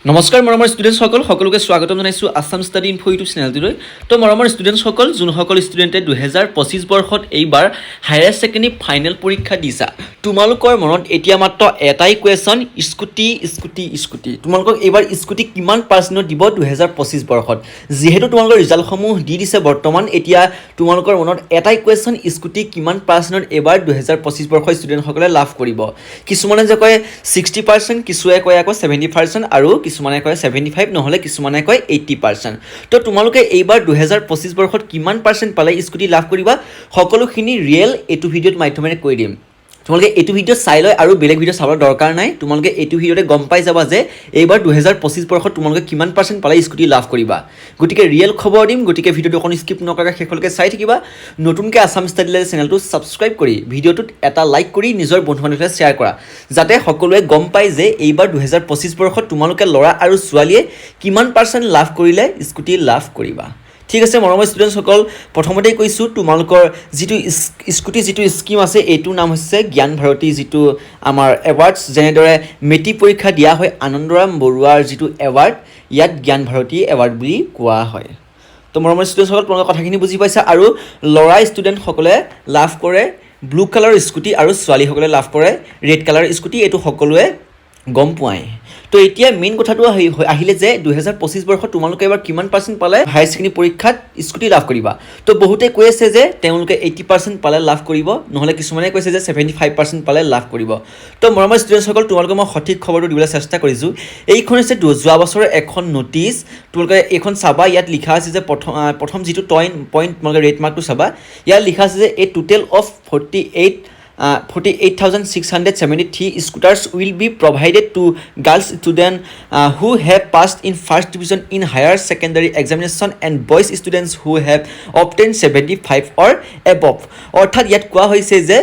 নমস্কাৰ মৰমৰ ষ্টুডেণ্টসকল সকলোকে স্বাগতম জনাইছোঁ আছাম ষ্টাডি ইনফো ইউটিউব চেনেলটোলৈ। তো মৰমৰ ষ্টুডেণ্টসকল যোনসকল ষ্টুডেণ্টে 2025 বৰ্ষত এইবাৰ হায়াৰ ছেকেণ্ডেৰী ফাইনেল পৰীক্ষা দিছা, তোমালোকৰ মনত এতিয়া মাত্ৰ এটাই কুৱেশ্যন, স্কুটি তোমালোকক এইবাৰ স্কুটি কিমান পাৰ্চেণ্টত দিব 2025 বৰ্ষত। যিহেতু তোমালোকৰ ৰিজাল্টসমূহ দি দিছে বৰ্তমান, এতিয়া তোমালোকৰ মনত এটাই কুৱেশ্যন, স্কুটি কিমান পাৰ্চেণ্টত এইবাৰ 2025 বৰ্ষৰ ষ্টুডেণ্টসকলে লাভ কৰিব। কিছুমানে যে কয় 60%, কিছুৱে কয় আকৌ 70% আৰু কিছুমানে কয় 75, নহ'লে কিছুমানে কয় 80%। তো তোমালোকে এইবাৰ 2025 বৰ্ষত কিমান পাৰ্চেণ্ট পালে স্কুটি লাভ কৰিবা, সকলোখিনি ৰিয়েল এইটো ভিডিঅ'ত মাধ্যমেৰে কৈ দিম। তোমালোকে এইটো ভিডিঅ' চাই লয় আৰু বেলেগ ভিডিঅ' চাবৰ দৰকাৰ নাই। তোমালোকে এইটো ভিডিঅ'তে গম পাই যাবা যে এইবাৰ 2025 বৰ্ষত তোমালোকে কিমান পাৰ্চেণ্ট পালে স্কুটি লাভ কৰিবা। গতিকে ৰিয়েল খবৰ দিম, গতিকে ভিডিঅ'টো অকণ স্কিপ নকৰাকৈ শেষলৈকে চাই থাকিবা। নতুনকৈ আছাম ষ্টাডি লাইভ চেনেলটো ছাবস্ক্ৰাইব কৰি ভিডিঅ'টোত এটা লাইক কৰি নিজৰ বন্ধু বান্ধৱীলৈ শ্বেয়াৰ কৰা, যাতে সকলোৱে গম পায় যে এইবাৰ 2025 বৰ্ষত তোমালোকে ল'ৰা আৰু ছোৱালীয়ে কিমান পাৰ্চেণ্ট লাভ কৰিলে স্কুটি লাভ কৰিবা। ঠিক আছে মৰমৰ ষ্টুডেণ্টসকল, প্ৰথমতেই কৈছোঁ তোমালোকৰ যিটো স্কুটি যিটো স্কিম আছে এইটোৰ নাম হৈছে জ্ঞান ভাৰতী, যিটো আমাৰ এৱাৰ্ডছ, যেনেদৰে মেট্ৰিক পৰীক্ষা দিয়া হয় আনন্দৰাম বৰুৱাৰ যিটো এৱাৰ্ড, ইয়াত জ্ঞান ভাৰতী এৱাৰ্ড বুলি কোৱা হয়। তো মৰমৰ ষ্টুডেণ্টসকল তোমালোকে কথাখিনি বুজি পাইছা। আৰু ল'ৰা ষ্টুডেণ্টসকলে লাভ কৰে ব্লু কালাৰ স্কুটি আৰু ছোৱালীসকলে লাভ কৰে ৰেড কালাৰ স্কুটি, এইটো সকলোৱে গম পোৱাই। তো এতিয়া মেইন কথাটো আহিলে যে 2025 বৰ্ষত তোমালোকে এবাৰ কিমান পাৰ্চেণ্ট পালে হায়াৰ ছেকেণ্ডেৰী পৰীক্ষাত স্কুটি লাভ কৰিবা। তো বহুতে কৈ আছে যে তেওঁলোকে 80% পালে লাভ কৰিব, নহ'লে কিছুমানে কৈছে যে 75% পালে লাভ কৰিব। তো মৰমৰ ষ্টুডেণ্টসকল তোমালোকে মই সঠিক খবৰটো দিবলৈ চেষ্টা কৰিছোঁ। এইখন হৈছে যোৱা বছৰৰ এখন নটিচ, তোমালোকে এইখন চাবা। ইয়াত লিখা আছে যে প্ৰথম যিটো পইণ্ট তোমালোকে ৰেড মাৰ্কটো চাবা, ইয়াত লিখা আছে যে এ total of 48,673 scooters will be provided to girls students who have passed in first division in higher secondary examination and boys students who have obtained 75 or above. অৰ্থাৎ ইয়াত কোৱা হৈছে যে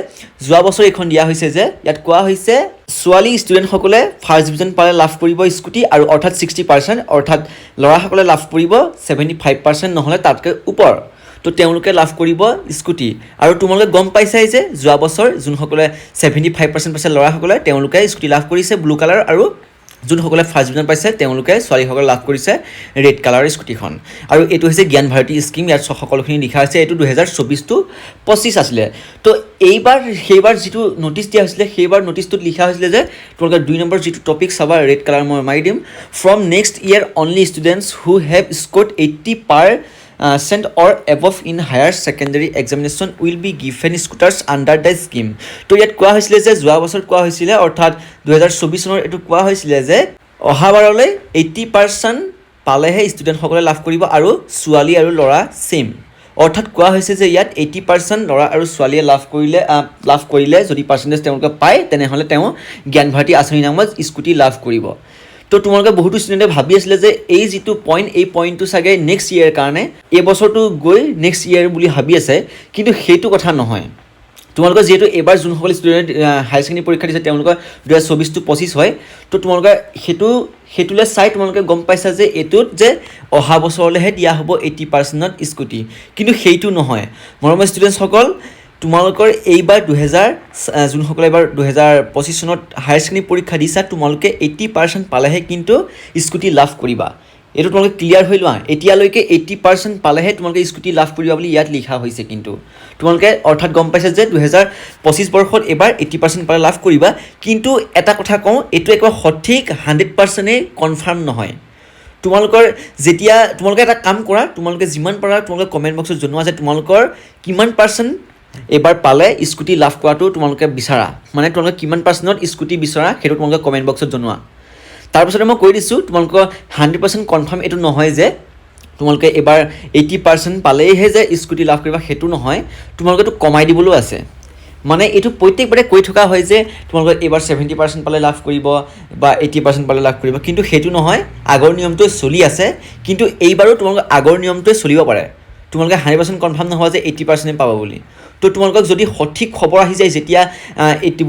যোৱা বছৰ এইখন দিয়া হৈছে যে ইয়াত কোৱা হৈছে ছোৱালী ষ্টুডেণ্টসকলে ফাৰ্ষ্ট ডিভিজন পালে লাভ কৰিব স্কুটি, আৰু অৰ্থাৎ 60%, অৰ্থাৎ ল'ৰাসকলে লাভ কৰিব 75%, নহ'লে তাতকৈ ওপৰ। তো তেওঁলোকে লাভ কৰিব স্কুটি। আৰু তোমালোকে গম পাইছাই যে যোৱা বছৰ যোনসকলে 75% পাইছে ল'ৰাসকলে, তেওঁলোকে স্কুটি লাভ কৰিছে ব্লু কালাৰ, আৰু যোনসকলে ফাৰ্ষ্ট ডিভিজন পাইছে তেওঁলোকে ছোৱালীসকলে লাভ কৰিছে ৰেড কালাৰৰ স্কুটিখন। আৰু এইটো হৈছে জ্ঞান ভাৰতী স্কিম, ইয়াত সকলোখিনি লিখা হৈছে। এইটো 2024-25 আছিলে। তো সেইবাৰ যিটো নটিচ দিয়া হৈছিলে, সেইবাৰ নটিচটোত লিখা হৈছিলে যে তোমালোকে 2 নম্বৰ যিটো টপিক চাবা, ৰেড কালাৰ মই মাৰি দিম, from next year only students who have scored 80% or above in higher secondary examination will be given scooters under the scheme. তো ইয়াত কোৱা হৈছিলে যে যোৱা বছৰত কোৱা হৈছিলে, অৰ্থাৎ 2024 চনৰ এইটো কোৱা হৈছিলে যে অহাবাৰলৈ 80% পালেহে ষ্টুডেণ্টসকলে লাভ কৰিব, আৰু ছোৱালী আৰু ল'ৰা ছেইম। অৰ্থাৎ কোৱা হৈছে যে ইয়াত 80% ল'ৰা আৰু ছোৱালীয়ে লাভ কৰিলে যদি পাৰ্চেণ্টেজ তেওঁলোকে পায়, তেনেহ'লে তেওঁ জ্ঞান ভাৰতী আঁচনি নামত স্কুটি লাভ কৰিব। তো তোমালোকে বহুতো ষ্টুডেণ্টে ভাবি আছিলে যে এই যিটো পইণ্ট, এই পইণ্টটো চাগে নেক্সট ইয়েৰ কাৰণে, এই বছৰটো গৈ নেক্সট ইয়েৰ বুলি ভাবি আছে, কিন্তু সেইটো কথা নহয়। তোমালোকৰ যিহেতু এইবাৰ যোনসকল ষ্টুডেণ্ট হায়াৰ ছেকেণ্ডেৰী পৰীক্ষা দিছে তেওঁলোকৰ 2024-25 হয়, তো তোমালোকে সেইটোলৈ চাই তোমালোকে গম পাইছা যে এইটোত যে অহা বছৰলৈহে দিয়া হ'ব 80%ত স্কুটি, কিন্তু সেইটো নহয়। মৰমৰ ষ্টুডেণ্টসকল তোমালোকৰ এইবাৰ যোনসকলে এইবাৰ 2025 চনত হায়াৰ ছেকেণ্ডেৰী পৰীক্ষা দিছা, তোমালোকে 80% পালেহে কিন্তু স্কুটি লাভ কৰিবা। এইটো তোমালোকে ক্লিয়াৰ হৈ লোৱা। এতিয়ালৈকে 80% পালেহে তোমালোকে স্কুটি লাভ কৰিবা বুলি ইয়াত লিখা হৈছে, কিন্তু তোমালোকে অৰ্থাৎ গম পাইছা যে 2025 বৰ্ষত এইবাৰ 80% পালে লাভ কৰিবা। কিন্তু এটা কথা কওঁ, এইটো একবাৰ সঠিক 100%ই কনফাৰ্ম নহয়। তোমালোকে এটা কাম কৰা, তোমালোকে যিমান পাৰা তোমালোকে কমেণ্ট বক্সত জনোৱা যে তোমালোকৰ কিমান পাৰ্চেণ্ট এইবাৰ পালে স্কুটি লাভ কৰাটো তোমালোকে বিচাৰা, মানে তোমালোকে কিমান পাৰ্চেণ্টত স্কুটি বিচৰা সেইটো তোমালোকে কমেণ্ট বক্সত জনোৱা। তাৰপিছতে মই কৈ দিছোঁ তোমালোকৰ 100% কনফাৰ্ম এইটো নহয় যে তোমালোকে এইবাৰ 80% পালেইহে যে স্কুটি লাভ কৰিবা, সেইটো নহয়। তোমালোকেতো কমাই দিবলৈও আছে, মানে এইটো প্ৰত্যেকবাৰে কৈ থকা হয় যে তোমালোকে এইবাৰ 70% পালে লাভ কৰিব বা 80% পালে লাভ কৰিব, কিন্তু সেইটো নহয়। আগৰ নিয়মটোৱে চলি আছে, কিন্তু এইবাৰো তোমালোকে আগৰ নিয়মটোৱে চলিব পাৰে। তোমালোকে 100% কনফাৰ্ম নহয় যে 80% পাব বুলি। তো তোমালোকক যদি সঠিক খবৰ আহি যায় যেতিয়া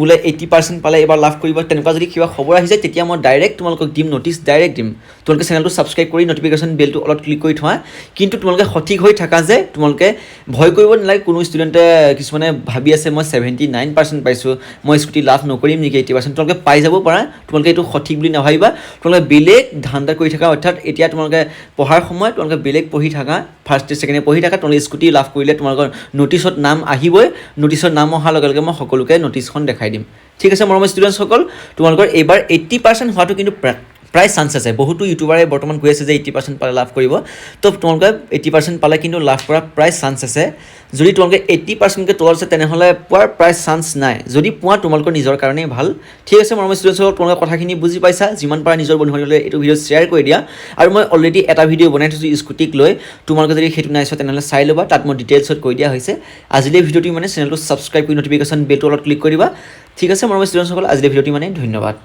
বোলে 80% পালে এবাৰ লাভ কৰিব তেনেকুৱা যদি কিবা খবৰ আহি যায় তেতিয়া মই ডাইৰেক্ট তোমালোকক দিম নটিচ ডাইৰেক্ট দিম তোমালোকে চেনেলটো ছাবস্ক্ৰাইব কৰি নটিফিকেশ্যন বেলটো অলপ ক্লিক কৰি থোৱা কিন্তু তোমালোকে সঠিক হৈ থাকা যে তোমালোকে ভয় কৰিব নালাগে কোনো ষ্টুডেণ্টে কিছুমানে ভাবি আছে মই 79% পাইছোঁ মই স্কুটি লাভ নকৰিম নেকি 80% তোমালোকে পাই যাব পাৰা তোমালোকে এইটো সঠিক বুলি নাভাবিবা তোমালোকে বেলেগ ধান্দা কৰি থাকা অৰ্থাৎ এতিয়া তোমালোকে পঢ়াৰ সময়ত তোমালোকে বেলেগ পঢ়ি থাকা ফাৰ্ষ্ট ছেকেণ্ড পঢ়ি থাকা তোমালোকে স্কুটি লাভ কৰিলে তোমালোকৰ নটিচত নাম আহিবই নটিচত নাম অহাৰ লগে লগে মই সকলোকে নটিচখন দেখাই দিম ঠিক আছে মৰমৰ ষ্টুডেণ্টসকল তোমালোকৰ এইবাৰ 80% হোৱাটো কিন্তু প্ৰায় চান্স আছে বহুতো ইউটিউবাৰে বৰ্তমান কৈ আছে যে 80% পালে লাভ কৰিব তো তোমালোকে 80% পালে কিন্তু লাভ কৰা প্ৰায় চান্স আছে যদি তোমালোকে 80%কে তলত আছে তেনেহ'লে পোৱাৰ প্ৰায় চান্স নাই যদি পোৱা তোমালোকৰ নিজৰ কাৰণেই ভাল ঠিক আছে মৰমৰ ষ্টুডেণ্টসকল তোমালোকে কথাখিনি বুজি পাইছা যিমান পাৰা নিজৰ বন্ধুসকললৈ এইটো ভিডিঅ' শ্বেয়াৰ কৰি দিয়া আৰু মই অলৰেডি এটা ভিডিঅ' বনাই থৈছোঁ স্কুটিক লৈ তোমালোকে যদি সেইটো নাই চোৱা তেনেহ'লে চাই ল'বা তাত মই ডিটেইলছত কৈ দিয়া হৈছে আজিলৈ ভিডিঅ'টো মানে চেনেলটো ছাবস্ক্ৰাইব কৰি নটিফিকেশ্যন বেলটো অলপ ক্লিক কৰি দিবা ঠিক আছে মৰমৰ ষ্টুডেণ্টসকল আজিলৈ ভিডিঅ'টো মানে ধন্যবাদ